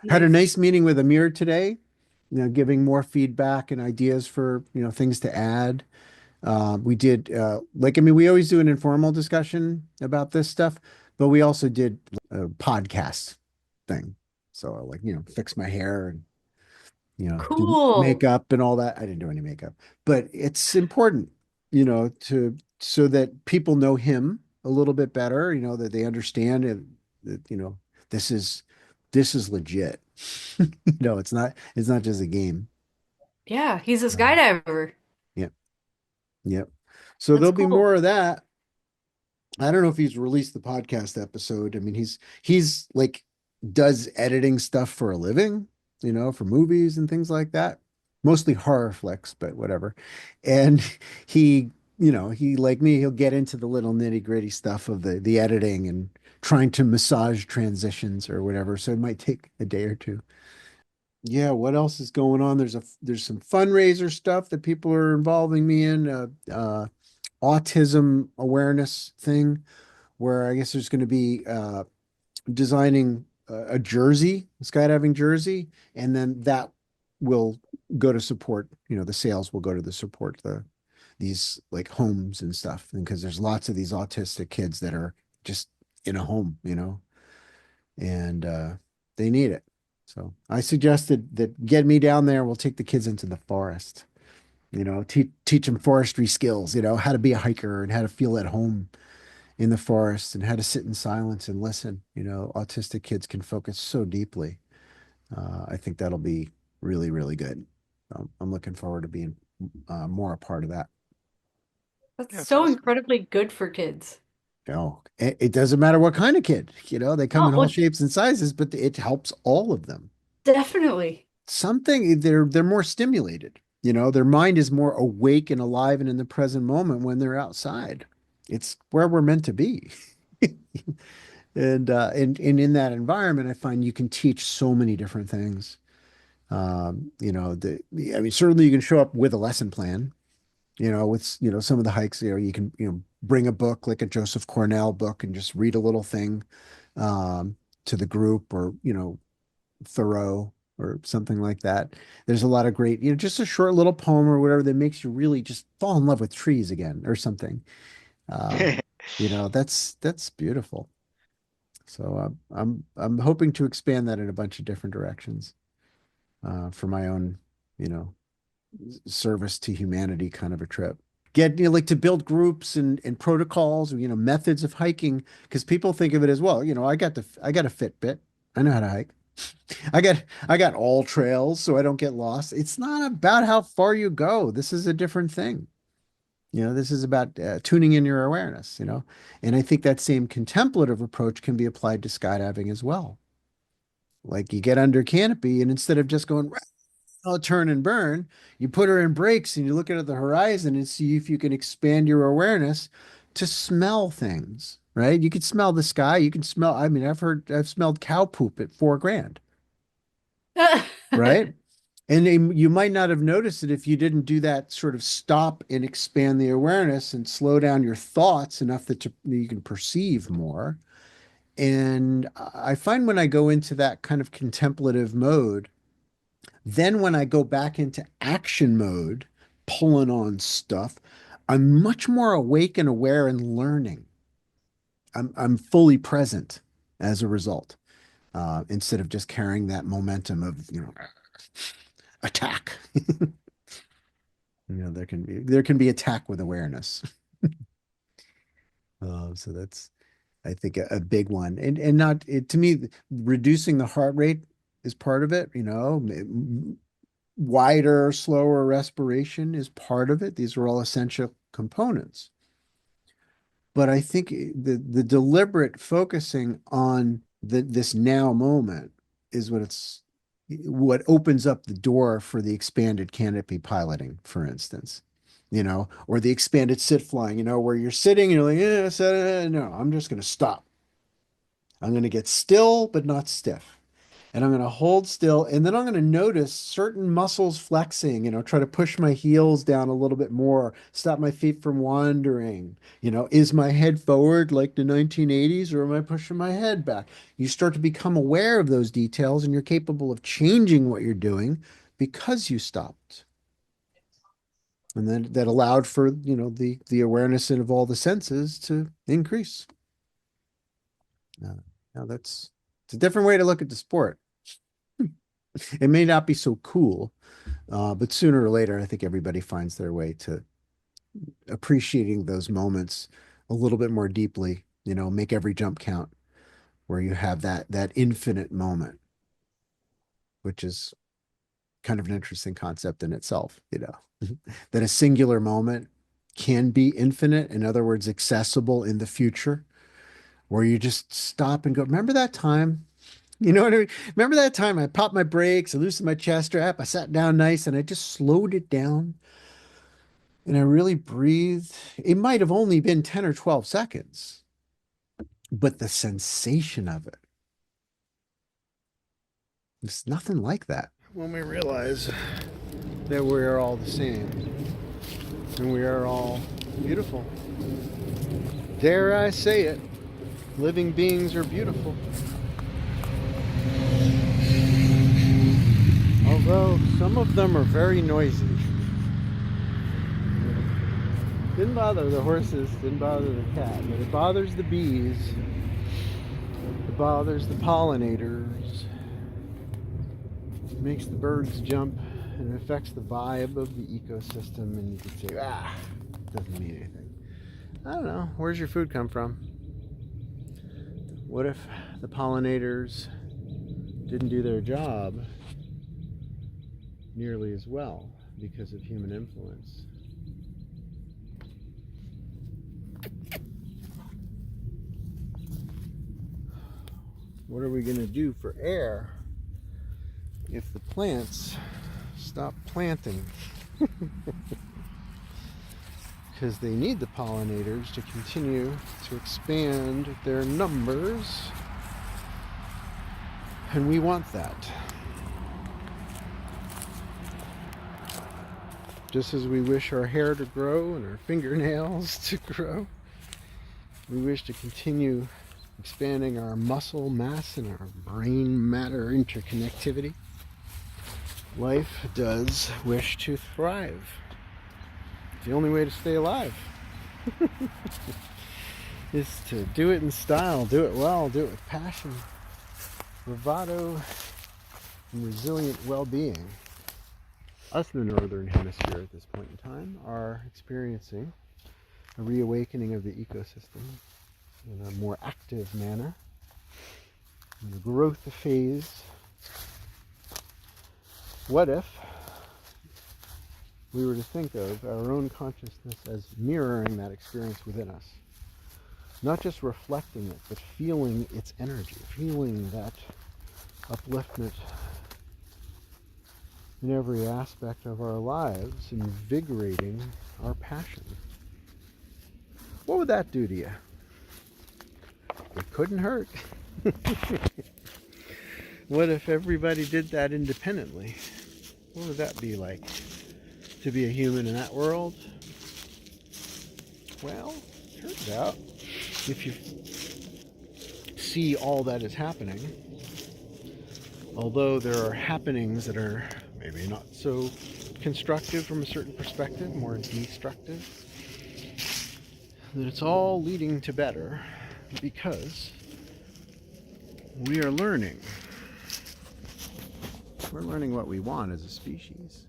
Had a Nice. nice meeting with Amir today, giving more feedback and ideas for, things to add. We did, like, I mean, we always do an informal discussion about this stuff, but we also did a podcast thing. So, like, fix my hair and, do Cool. makeup and all that. I didn't do any makeup, but it's important, so that people know him a little bit better, that they understand it, that, this is, this is legit. It's not just a game. Yeah, he's a Um, skydiver. Yep. Yep. So That's there'll be cool. more of that. I don't know if he's released the podcast episode. I mean, he's like does editing stuff for a living, for movies and things like that. Mostly horror flicks, but whatever. And he, he like me, he'll get into the little nitty-gritty stuff of the editing and trying to massage transitions or whatever. So it might take a day or two. Yeah, what else is going on? There's some fundraiser stuff that people are involving me in. Autism awareness thing where I guess there's going to be designing a jersey, a skydiving jersey, and then that will go to support, the sales will go to the support these like homes and stuff. And because there's lots of these autistic kids that are just in a home, and they need it. So I suggested that get me down there. We'll take the kids into the forest, teach them forestry skills, how to be a hiker and how to feel at home in the forest and how to sit in silence and listen. Autistic kids can focus so deeply. I think that'll be really, really good. I'm looking forward to being more a part of that. That's That's so awesome. incredibly good for kids. It doesn't matter what kind of kid, they come No, in all well, shapes and sizes, but it helps all of them. definitely. Something they're more stimulated. Their mind is more awake and alive and in the present moment when they're outside. It's where we're meant to be. And in that environment, I find you can teach so many different things. I mean, certainly you can show up with a lesson plan, with, some of the hikes, you can, bring a book like a Joseph Cornell book and just read a little thing um, to the group or, Thoreau or something like that. There's a lot of great, just a short little poem or whatever that makes you really just fall in love with trees again or something. Um, that's beautiful. So I'm hoping to expand that in a bunch of different directions for my own, you know, service to humanity kind of a trip. Get, like to build groups and protocols, methods of hiking, because people think of it as well. I got a Fitbit. I know how to hike. I got all trails so I don't get lost. It's not about how far you go. This is a different thing. This is about tuning in your awareness, and I think that same contemplative approach can be applied to skydiving as well. Like you get under canopy, and instead of just going, "I'll turn and burn," you put her in brakes and you look at the horizon and see if you can expand your awareness to smell things, right? You can smell the sky. You can smell, I mean, I've smelled cow poop at 4 grand, right? And you might not have noticed it if you didn't do that sort of stop and expand the awareness and slow down your thoughts enough that you can perceive more. And I find when I go into that kind of contemplative mode, then when I go back into action mode, pulling on stuff, I'm much more awake and aware and learning. I'm fully present as a result, instead of just carrying that momentum of, attack. There can be attack with awareness. So that's, I think, a big one, and not it, to me, reducing the heart rate is part of it. Wider, slower respiration is part of it. These are all essential components. But I think the deliberate focusing on this now moment is what opens up the door for the expanded canopy piloting, for instance, or the expanded sit flying, where you're sitting and you're like, yeah, no, I'm just going to stop. I'm going to get still, but not stiff. And I'm going to hold still. And then I'm going to notice certain muscles flexing, try to push my heels down a little bit more, stop my feet from wandering. Is my head forward like the 1980s or am I pushing my head back? You start to become aware of those details and you're capable of changing what you're doing because you stopped. And then that allowed for, the awareness of all the senses to increase. Now it's a different way to look at the sport. It may not be so cool, but sooner or later, I think everybody finds their way to appreciating those moments a little bit more deeply. Make every jump count, where you have that infinite moment, which is kind of an interesting concept in itself. That a singular moment can be infinite. In other words, accessible in the future, where you just stop and go, remember that time? You know what I mean? Remember that time I popped my brakes, I loosened my chest strap, I sat down nice, and I just slowed it down and I really breathed. It might have only been 10 or 12 seconds, but the sensation of it, it's nothing like that. When we realize that we are all the same and we are all beautiful. Dare I say it, living beings are beautiful. Although some of them are very noisy. Didn't bother the horses, didn't bother the cat, but it bothers the bees. It bothers the pollinators. It makes the birds jump and it affects the vibe of the ecosystem, and you could say, it doesn't mean anything. I don't know. Where's your food come from? What if the pollinators didn't do their job nearly as well because of human influence? What are we going to do for air if the plants stop planting? Because they need the pollinators to continue to expand their numbers, and we want that. Just as we wish our hair to grow and our fingernails to grow, we wish to continue expanding our muscle mass and our brain matter interconnectivity. Life does wish to thrive. It's the only way to stay alive. Is to do it in style, do it well, do it with passion, bravado, and resilient well-being. Us in the Northern Hemisphere at this point in time are experiencing a reawakening of the ecosystem in a more active manner, in the growth phase. What if we were to think of our own consciousness as mirroring that experience within us? Not just reflecting it, but feeling its energy, feeling that upliftment in every aspect of our lives, invigorating our passion. What would that do to you? It couldn't hurt. What if everybody did that independently? What would that be like? To be a human in that world? Well, turns out, if you see all that is happening, although there are happenings that are maybe not so constructive from a certain perspective, more destructive, that it's all leading to better because we are learning. We're learning what we want as a species.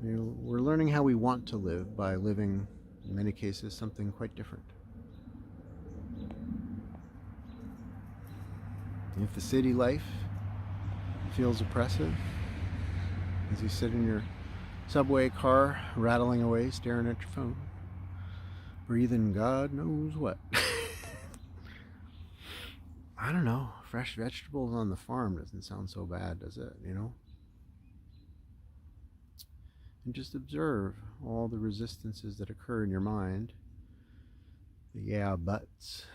We're learning how we want to live by living, in many cases, something quite different. If the city life feels oppressive, as you sit in your subway car, rattling away, staring at your phone, breathing God knows what. I don't know. Fresh vegetables on the farm doesn't sound so bad, does it? And just observe all the resistances that occur in your mind, the yeah buts.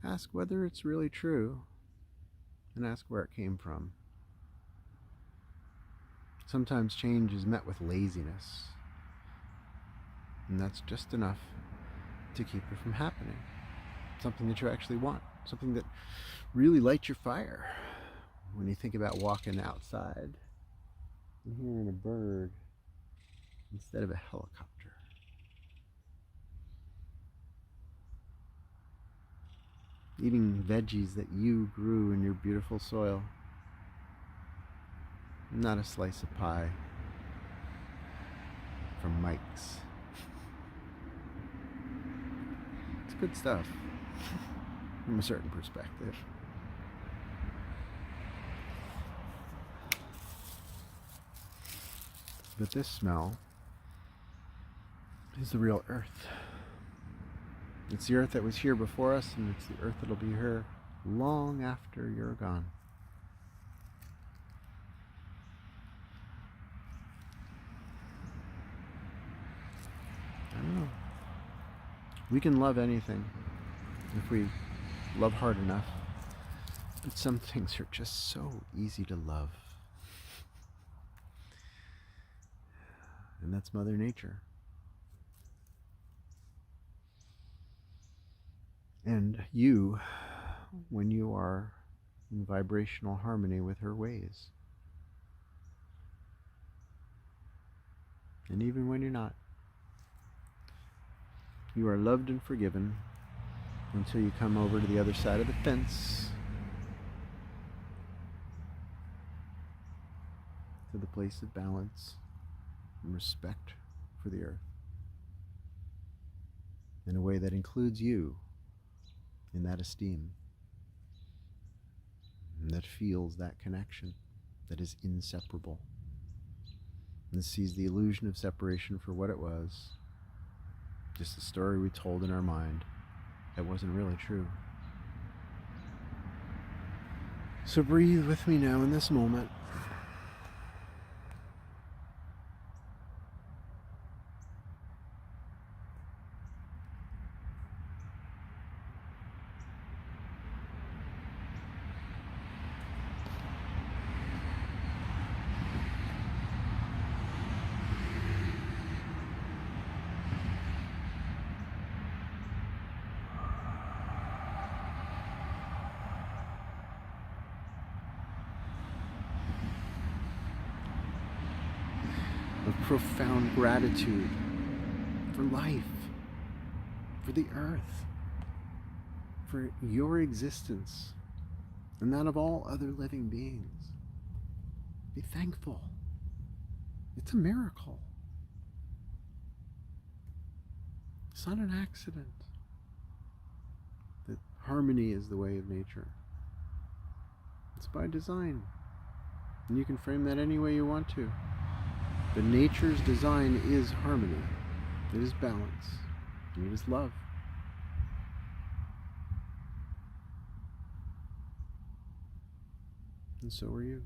ask whether it's really true, and ask where it came from. Sometimes change is met with laziness, and that's just enough to keep it from happening. Something that you actually want, something that really lights your fire. When you think about walking outside and hearing a bird instead of a helicopter. Eating veggies that you grew in your beautiful soil. Not a slice of pie from Mike's. It's good stuff from a certain perspective. But this smell is the real earth. It's the earth that was here before us, and it's the earth that'll be here long after you're gone. I don't know. We can love anything if we love hard enough. But some things are just so easy to love. And that's Mother Nature. And you, when you are in vibrational harmony with her ways. And even when you're not, you are loved and forgiven until you come over to the other side of the fence, to the place of balance and respect for the earth, in a way that includes you in that esteem, and that feels that connection that is inseparable, and sees the illusion of separation for what it was, just a story we told in our mind that wasn't really true. So breathe with me now in this moment. Of profound gratitude for life, for the earth, for your existence, and that of all other living beings. Be thankful. It's a miracle. It's not an accident that harmony is the way of nature. It's by design. And you can frame that any way you want to. But nature's design is harmony. It is balance. And it is love. And so are you.